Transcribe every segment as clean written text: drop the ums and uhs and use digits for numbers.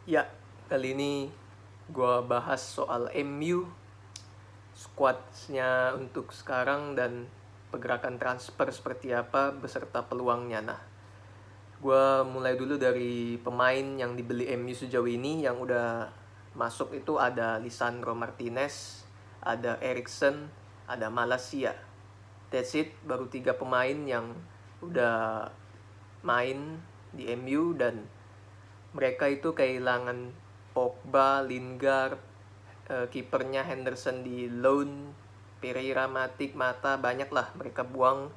Ya, kali ini gue bahas soal MU, squadnya untuk sekarang dan pergerakan transfer seperti apa beserta peluangnya. Nah, gue mulai dulu dari pemain yang dibeli MU sejauh ini yang udah masuk itu ada Lisandro Martinez, ada Eriksen, ada Malacia. That's it, baru 3 pemain yang udah main di MU dan mereka itu kehilangan Pogba, Lingard, kipernya Henderson di loan, Pereira, Matic, Mata, banyak lah mereka buang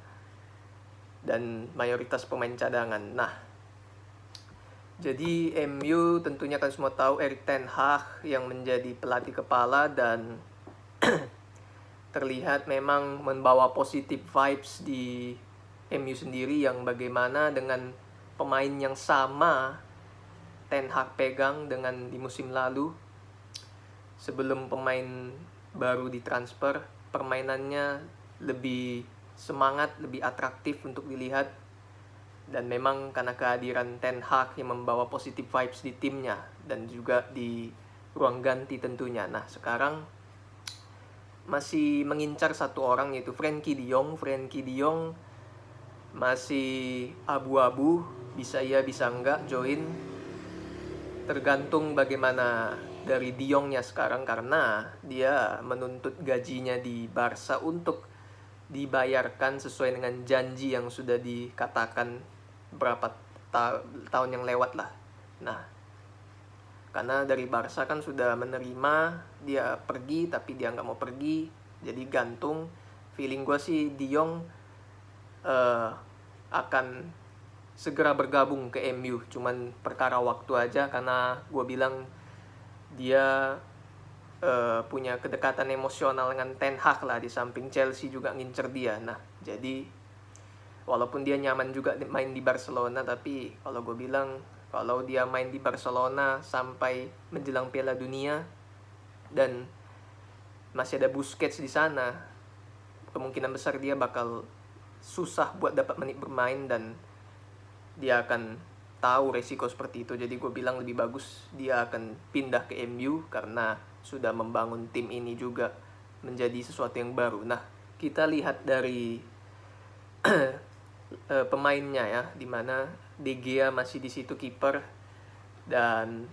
dan mayoritas pemain cadangan. Nah, jadi MU tentunya kan semua tahu Erik ten Hag yang menjadi pelatih kepala dan terlihat memang membawa positive vibes di MU sendiri yang bagaimana dengan pemain yang sama Ten Hag pegang dengan di musim lalu. Sebelum pemain baru ditransfer, permainannya lebih semangat, lebih atraktif untuk dilihat. Dan memang karena kehadiran Ten Hag yang membawa positive vibes di timnya dan juga di ruang ganti tentunya. Nah, sekarang masih mengincar satu orang yaitu Frenkie de Jong. Frenkie de Jong masih abu-abu, bisa iya bisa enggak join, tergantung bagaimana dari De Jongnya sekarang karena dia menuntut gajinya di Barca untuk dibayarkan sesuai dengan janji yang sudah dikatakan berapa tahun yang lewat lah. Nah, karena dari Barca kan sudah menerima dia pergi tapi dia nggak mau pergi, jadi gantung. Feeling gue sih De Jong akan segera bergabung ke MU, cuman perkara waktu aja karena gue bilang dia punya kedekatan emosional dengan Ten Hag lah, di samping Chelsea juga ngincer dia. Nah, jadi walaupun dia nyaman juga main di Barcelona, tapi kalau gue bilang kalau dia main di Barcelona sampai menjelang Piala Dunia dan masih ada Busquets di sana, kemungkinan besar dia bakal susah buat dapat menit bermain dan dia akan tahu resiko seperti itu. Jadi gue bilang lebih bagus dia akan pindah ke MU karena sudah membangun tim ini juga menjadi sesuatu yang baru. Nah, kita lihat dari pemainnya ya, dimana De Gea masih di situ kiper dan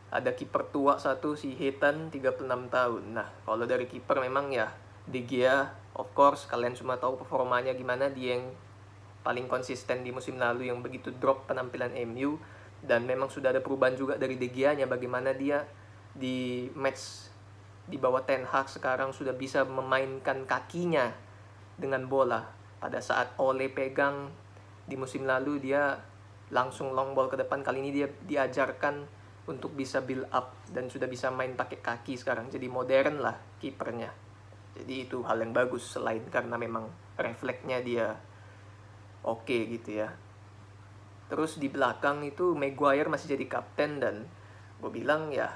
ada kiper tua satu si Heaton 36 tahun. Nah, kalau dari kiper memang ya De Gea, of course kalian semua tahu performanya gimana, dia yang paling konsisten di musim lalu yang begitu drop penampilan MU. Dan memang sudah ada perubahan juga dari De Gea-nya, bagaimana dia di match di bawah Ten Hag sekarang sudah bisa memainkan kakinya dengan bola. Pada saat Ole pegang di musim lalu dia langsung long ball ke depan, kali ini dia diajarkan untuk bisa build up dan sudah bisa main pakai kaki sekarang. Jadi modern lah kipernya. Jadi itu hal yang bagus selain karena memang refleksnya dia oke gitu ya. Terus di belakang itu Maguire masih jadi kapten dan gue bilang ya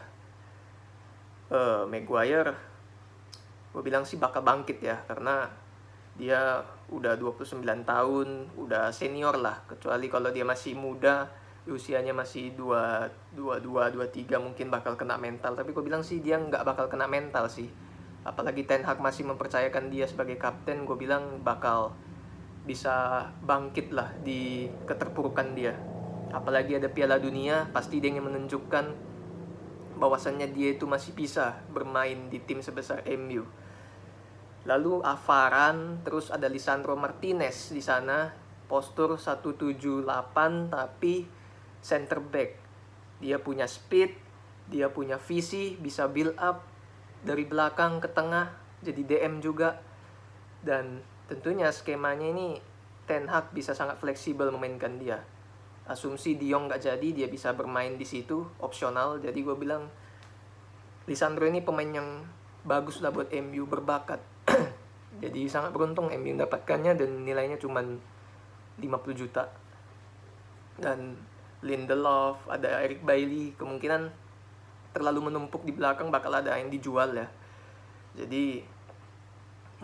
Maguire gue bilang sih bakal bangkit ya karena dia udah 29 tahun, udah senior lah, kecuali kalau dia masih muda, usianya masih 22, 23 mungkin bakal kena mental, tapi gue bilang sih dia nggak bakal kena mental sih. Apalagi Ten Hag masih mempercayakan dia sebagai kapten, gue bilang bakal bisa bangkit lah di keterpurukan dia. Apalagi ada Piala Dunia, pasti dia ingin menunjukkan bahwasannya dia itu masih bisa bermain di tim sebesar MU. Lalu Avaran, terus ada Lisandro Martinez di sana, postur 178 tapi center back. Dia punya speed, dia punya visi, bisa build up dari belakang ke tengah, jadi DM juga. Dan tentunya skemanya ini Ten Hag bisa sangat fleksibel memainkan dia. Asumsi De Jong nggak jadi, dia bisa bermain di situ, opsional. Jadi gue bilang Lisandro ini pemain yang bagus lah buat MU, berbakat. Jadi sangat beruntung MU mendapatkannya dan nilainya cuma 50 juta. Dan Lindelof, ada Eric Bailly, kemungkinan terlalu menumpuk di belakang bakal ada yang dijual ya. Jadi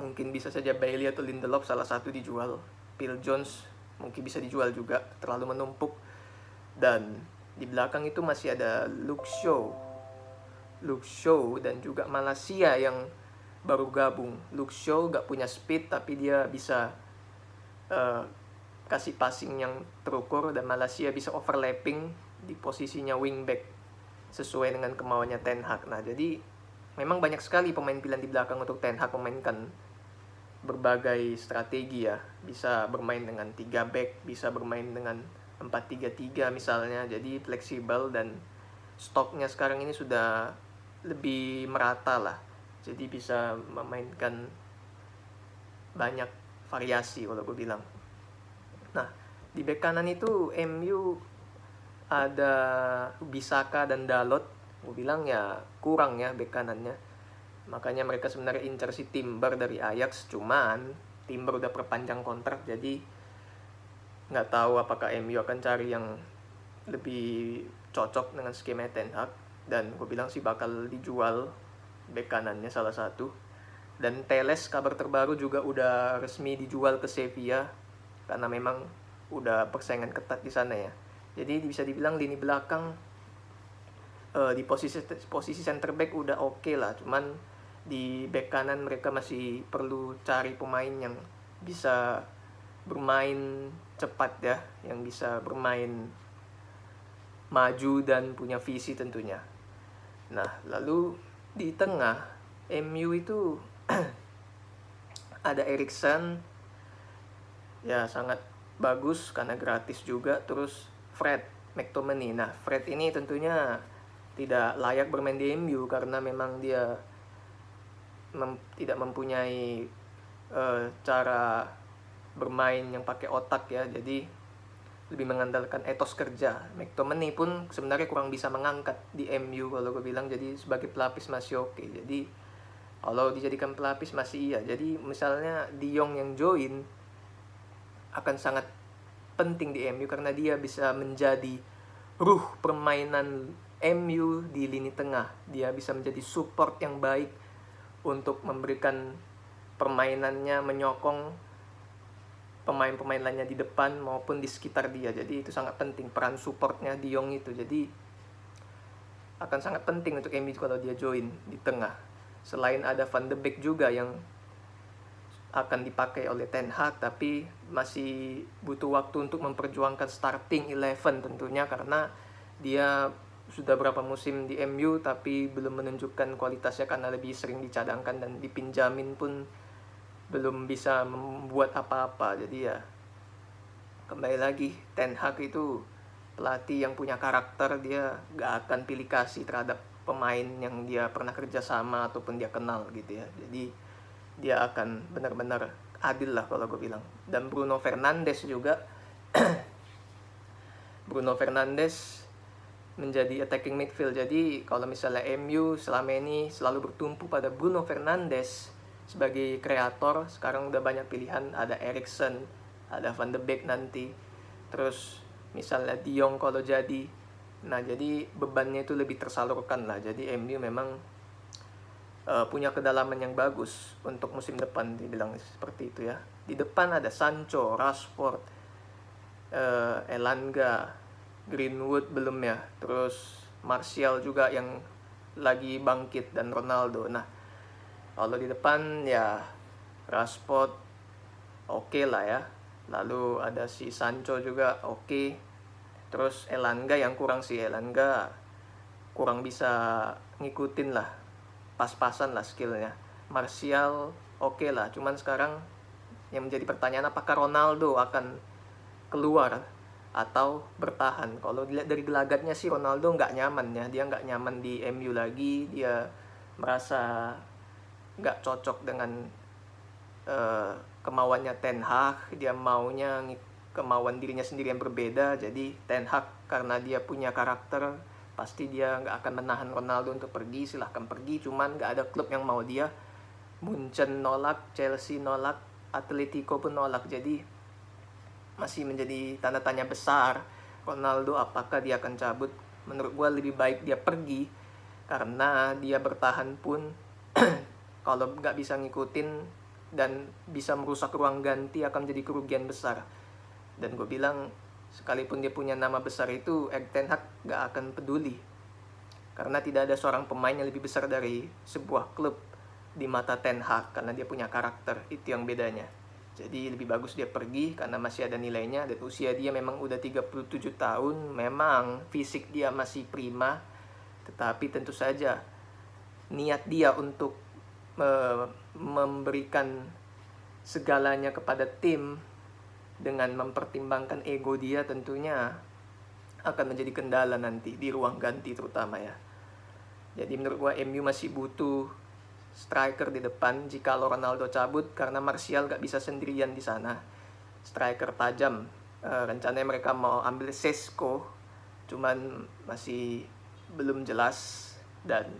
mungkin bisa saja Bailey atau Lindelof salah satu dijual. Phil Jones mungkin bisa dijual juga, terlalu menumpuk. Dan Di belakang itu masih ada Luke Shaw dan juga Malaysia yang baru gabung. Luke Shaw gak punya speed tapi dia bisa kasih passing yang terukur, dan Malaysia bisa overlapping di posisinya wingback sesuai dengan kemauannya Ten Hag. Nah, jadi memang banyak sekali pemain pilihan di belakang untuk Ten Hag memainkan berbagai strategi ya. Bisa bermain dengan 3 back, bisa bermain dengan 4-3-3 misalnya. Jadi fleksibel, dan stoknya sekarang ini sudah lebih merata lah. Jadi bisa memainkan banyak variasi kalau gue bilang. Nah, di bek kanan itu MU ada Bisaka dan Dalot. Gue bilang ya kurang ya bek kanannya. Makanya mereka sebenarnya incer si Timber dari Ajax, cuman Timber udah perpanjang kontrak, jadi nggak tahu apakah MU akan cari yang lebih cocok dengan skema Ten Hag. Dan gue bilang sih bakal dijual bek kanannya salah satu. Dan Teles kabar terbaru juga udah resmi dijual ke Sevilla karena memang udah persaingan ketat di sana ya. Jadi bisa dibilang lini belakang di posisi center back udah oke lah, cuman di back kanan mereka masih perlu cari pemain yang bisa bermain cepat ya, yang bisa bermain maju dan punya visi tentunya. Nah, lalu di tengah MU itu ada Eriksen ya, sangat bagus karena gratis juga. Terus Fred McTominay. Nah, Fred ini tentunya tidak layak bermain di MU karena memang dia tidak mempunyai cara bermain yang pakai otak ya. Jadi lebih mengandalkan etos kerja. McTominay pun sebenarnya kurang bisa mengangkat di MU kalau gue bilang. Jadi sebagai pelapis masih oke. Jadi kalau dijadikan pelapis masih iya. Jadi misalnya De Jong yang join akan sangat penting di MU karena dia bisa menjadi ruh permainan MU di lini tengah. Dia bisa menjadi support yang baik untuk memberikan permainannya, menyokong pemain-pemain lainnya di depan maupun di sekitar dia. Jadi itu sangat penting peran supportnya De Jong itu. Jadi akan sangat penting untuk MU kalau dia join di tengah. Selain ada Van de Beek juga yang akan dipakai oleh Ten Hag, tapi masih butuh waktu untuk memperjuangkan starting 11 tentunya, karena dia sudah berapa musim di MU tapi belum menunjukkan kualitasnya karena lebih sering dicadangkan dan dipinjamin pun belum bisa membuat apa-apa. Jadi ya kembali lagi, Ten Hag itu pelatih yang punya karakter. Dia gak akan pilih kasih terhadap pemain yang dia pernah kerja sama ataupun dia kenal gitu ya. Jadi dia akan benar-benar adil lah kalau gue bilang. Dan Bruno Fernandes juga Bruno Fernandes menjadi attacking midfield. Jadi kalau misalnya MU selama ini selalu bertumpu pada Bruno Fernandes sebagai kreator, sekarang udah banyak pilihan. Ada Eriksen, ada Van de Beek nanti, terus misalnya De Jong kalau jadi. Nah, jadi bebannya itu lebih tersalurkan lah. Jadi MU memang punya kedalaman yang bagus untuk musim depan, dibilang seperti itu ya. Di depan ada Sancho, Rashford, Elanga, Greenwood belum ya, terus Martial juga yang lagi bangkit, dan Ronaldo. Nah, kalau di depan ya Rashford oke lah ya, lalu ada si Sancho juga oke. Terus Elanga yang kurang sih, Elanga kurang bisa ngikutin lah, pas-pasan lah skillnya. Martial oke lah, cuman sekarang yang menjadi pertanyaan apakah Ronaldo akan keluar atau bertahan. Kalau dilihat dari gelagatnya sih Ronaldo nggak nyaman ya, dia nggak nyaman di MU lagi. Dia merasa nggak cocok dengan kemauannya Ten Hag. Dia maunya kemauan dirinya sendiri yang berbeda. Jadi Ten Hag karena dia punya karakter, pasti dia nggak akan menahan Ronaldo untuk pergi. Silahkan pergi, cuman nggak ada klub yang mau dia. Munchen nolak, Chelsea nolak, Atletico pun nolak. Jadi masih menjadi tanda tanya besar Ronaldo apakah dia akan cabut. Menurut gue lebih baik dia pergi, karena dia bertahan pun kalau nggak bisa ngikutin dan bisa merusak ruang ganti akan jadi kerugian besar. Dan gue bilang sekalipun dia punya nama besar itu, Erik ten Hag gak akan peduli. Karena tidak ada seorang pemain yang lebih besar dari sebuah klub di mata ten Hag, karena dia punya karakter, itu yang bedanya. Jadi lebih bagus dia pergi karena masih ada nilainya, dan usia dia memang udah 37 tahun, memang fisik dia masih prima, tetapi tentu saja niat dia untuk memberikan segalanya kepada tim dengan mempertimbangkan ego dia tentunya akan menjadi kendala nanti di ruang ganti terutama ya. Jadi menurut gua MU masih butuh striker di depan jika Ronaldo cabut, karena Martial gak bisa sendirian di sana. Striker tajam. Rencananya mereka mau ambil Sesko, cuman masih belum jelas. Dan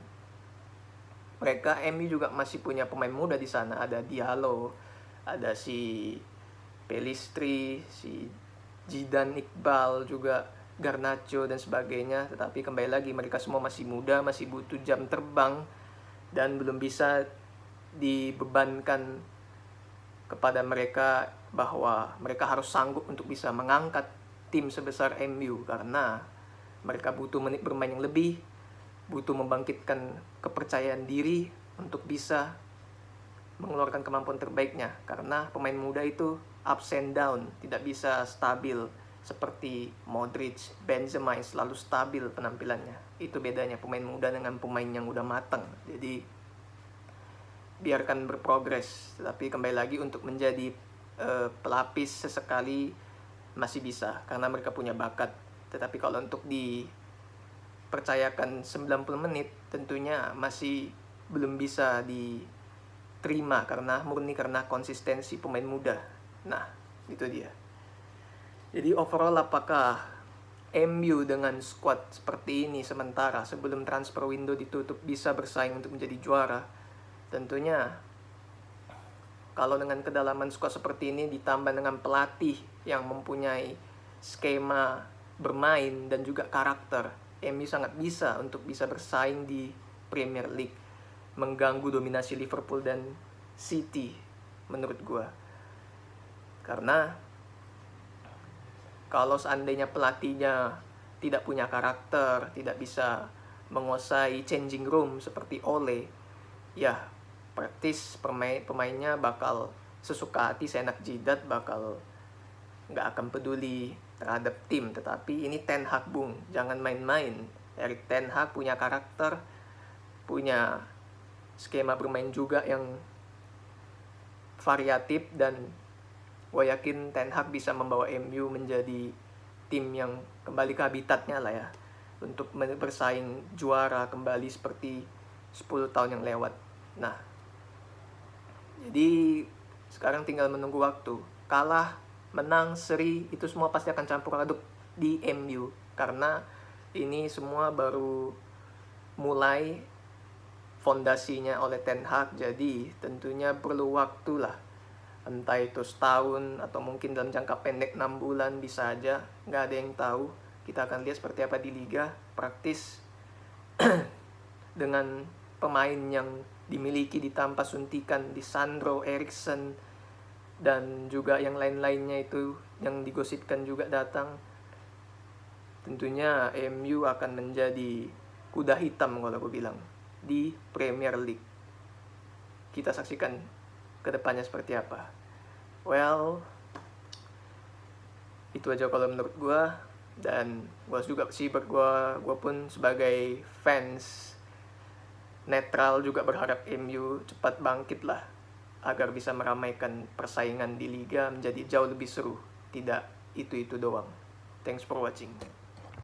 mereka MU juga masih punya pemain muda di sana, ada Diallo, ada si Pelistri, si Zidane Iqbal juga, Garnacho dan sebagainya. Tetapi kembali lagi mereka semua masih muda, masih butuh jam terbang, dan belum bisa dibebankan kepada mereka bahwa mereka harus sanggup untuk bisa mengangkat tim sebesar MU, karena mereka butuh menit bermain yang lebih, butuh membangkitkan kepercayaan diri untuk bisa mengeluarkan kemampuan terbaiknya. Karena pemain muda itu ups and down, tidak bisa stabil seperti Modric, Benzema yang selalu stabil penampilannya. Itu bedanya pemain muda dengan pemain yang udah matang. Jadi biarkan berprogres, tetapi kembali lagi untuk menjadi pelapis sesekali masih bisa karena mereka punya bakat. Tetapi kalau untuk dipercayakan 90 menit tentunya masih belum bisa diterima karena konsistensi pemain muda. Nah, itu dia. Jadi overall apakah MU dengan squad seperti ini sementara sebelum transfer window ditutup bisa bersaing untuk menjadi juara? Tentunya kalau dengan kedalaman squad seperti ini ditambah dengan pelatih yang mempunyai skema bermain dan juga karakter, MU sangat bisa untuk bisa bersaing di Premier League, mengganggu dominasi Liverpool dan City menurut gua. Karena kalau seandainya pelatihnya tidak punya karakter, tidak bisa menguasai changing room seperti Ole, ya praktis pemainnya bakal sesuka hati, seenak jidat, bakal nggak akan peduli terhadap tim. Tetapi ini Ten Hag, Bung, jangan main-main. Erik ten Hag punya karakter, punya skema bermain juga yang variatif, dan gue yakin Ten Hag bisa membawa MU menjadi tim yang kembali ke habitatnya lah ya, untuk bersaing juara kembali seperti 10 tahun yang lewat. Nah, jadi sekarang tinggal menunggu waktu. Kalah, menang, seri, itu semua pasti akan campur aduk di MU. Karena ini semua baru mulai fondasinya oleh Ten Hag. Jadi tentunya perlu waktu lah. Entah itu setahun atau mungkin dalam jangka pendek 6 bulan bisa aja. Nggak ada yang tahu. Kita akan lihat seperti apa di Liga. Praktis dengan pemain yang dimiliki ditanpa suntikan di Sandro, Eriksen, dan juga yang lain-lainnya itu yang digosipkan juga datang. Tentunya MU akan menjadi kuda hitam kalau aku bilang di Premier League. Kita saksikan kedepannya seperti apa. Well, itu aja kalau menurut gue. Dan gue juga sih, gue pun sebagai fans netral juga berharap MU cepat bangkit lah, agar bisa meramaikan persaingan di Liga menjadi jauh lebih seru. Tidak itu-itu doang. Thanks for watching.